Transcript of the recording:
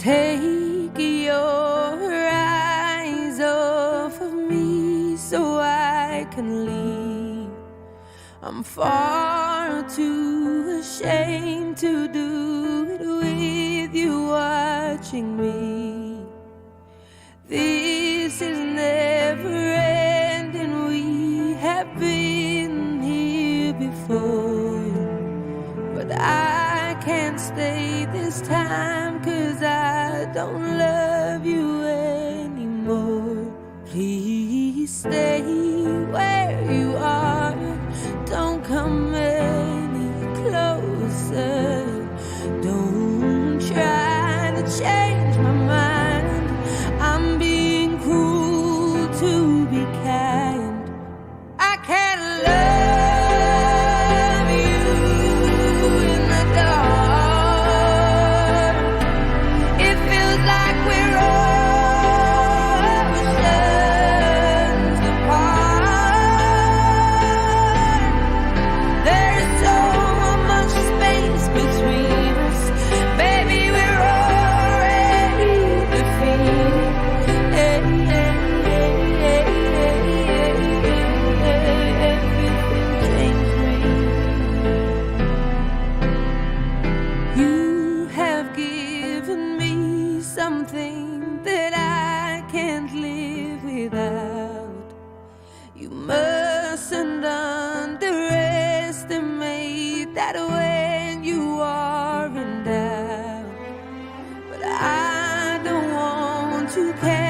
Take your eyes off of me so I can leave. I'm far too ashamed to do it with you watching me. This is never ending. We have been here before, but I can't stay this time, 'cause I don't love you anymore. Please stay where you are. Don't come any closer. Don't try to change my mind. I'm being cruel to be kind. I can't love you in the dark. It feels like we're oceans apart. There's so much space between us. Baby, we're already defeated. Everything changed me. You have given me something that I can't live without. You mustn't underestimate that when you are in doubt. But I don't want to care.